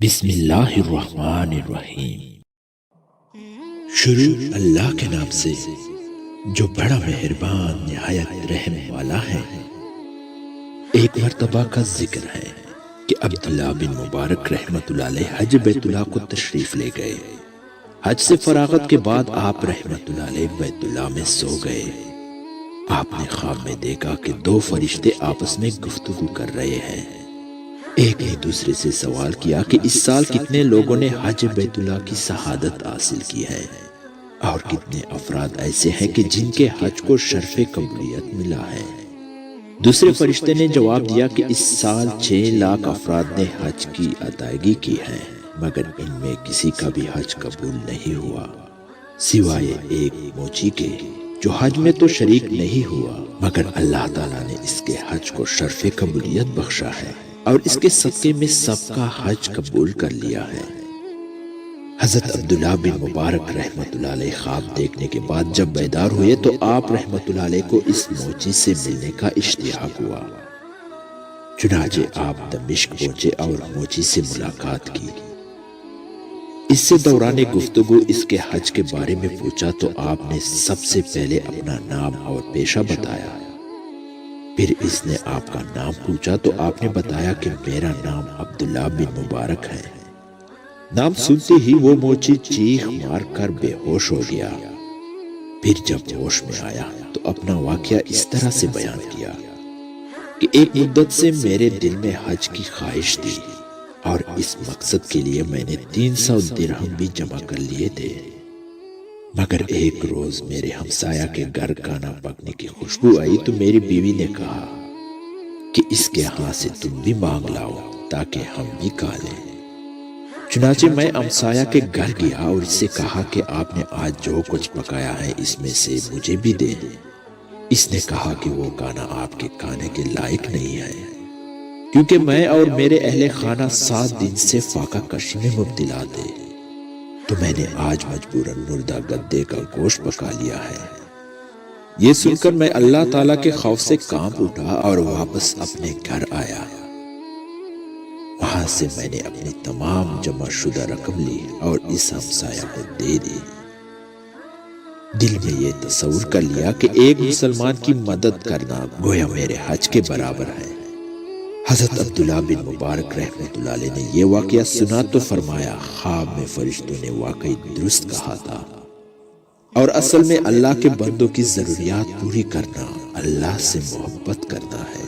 بسم اللہ الرحمن الرحیم۔ شروع اللہ کے نام سے جو بڑا مہربان نہایت رحم والا ہے۔ ایک مرتبہ کا ذکر ہے کہ عبداللہ بن مبارک رحمۃ اللہ علیہ حج بیت اللہ کو تشریف لے گئے۔ حج سے فراغت کے بعد آپ رحمۃ اللہ علیہ بیت اللہ میں سو گئے۔ آپ نے خواب میں دیکھا کہ دو فرشتے آپس میں گفتگو کر رہے ہیں۔ ایک نے دوسرے سے سوال کیا کہ اس سال کتنے لوگوں نے حج بیت اللہ کی شہادت حاصل کی ہے اور کتنے افراد ایسے ہیں کہ جن کے حج کو شرف قبولیت ملا ہے۔ دوسرے فرشتے نے جواب دیا کہ اس سال 6 لاکھ افراد نے حج کی ادائیگی کی ہے، مگر ان میں کسی کا بھی حج قبول نہیں ہوا سوائے ایک موچی کے جو حج میں تو شریک نہیں ہوا، مگر اللہ تعالیٰ نے اس کے حج کو شرف قبولیت بخشا ہے اور اس کے صدقے میں سب کا حج قبول کر لیا ہے۔ حضرت عبداللہ بن مبارک رحمۃ اللہ علیہ خواب دیکھنے کے بعد جب بیدار ہوئے تو آپ رحمۃ اللہ علیہ کو اس موچی سے ملنے کا اشتیاق ہوا۔ چنانچہ آپ دمشق پہنچے اور موچی سے ملاقات کی۔ اس سے دوران گفتگو اس کے حج کے بارے میں پوچھا تو آپ نے سب سے پہلے اپنا نام اور پیشہ بتایا۔ پھر اس نے آپ کا نام پوچھا تو آپ نے بتایا کہ میرا نام عبداللہ بن مبارک ہے۔ نام سنتے ہی وہ موچی چیخ مار کر بے ہوش ہو گیا۔ پھر جب ہوش میں آیا تو اپنا واقعہ اس طرح سے بیان کیا کہ ایک مدت سے میرے دل میں حج کی خواہش تھی اور اس مقصد کے لیے میں نے 300 درہم بھی جمع کر لیے تھے، مگر ایک روز میرے ہمسایہ کے گھر کھانا پکنے کی خوشبو آئی تو میری بیوی نے کہا کہ اس کے ہاں سے تم بھی مانگ لاؤ تاکہ ہم بھی کھا لیں۔ چنانچہ میں ہمسایہ کے گھر گیا اور اس سے کہا کہ آپ نے آج جو کچھ پکایا ہے اس میں سے مجھے بھی دے۔ اس نے کہا کہ وہ کھانا آپ کے کھانے کے لائق نہیں ہے، کیونکہ میں اور میرے اہل خانہ 7 دن سے فاقہ کشی میں مبتلا تھے، تو میں نے آج مجبوراً مردہ گدے کا گوشت پکا لیا ہے۔ یہ سن کر میں اللہ تعالیٰ کے خوف سے کانپ اٹھا اور واپس اپنے گھر آیا۔ وہاں سے میں نے اپنی تمام جمع شدہ رقم لی اور اس ہمسایہ کو دے دی۔ دل میں یہ تصور کر لیا کہ ایک مسلمان کی مدد کرنا گویا میرے حج کے برابر ہے۔ حضرت عبداللہ بن مبارک رحمۃ اللہ علیہ نے یہ واقعہ سنا تو فرمایا، خواب میں فرشتوں نے واقعی درست کہا تھا، اور اصل میں اللہ کے بندوں کی ضروریات پوری کرنا اللہ سے محبت کرنا ہے۔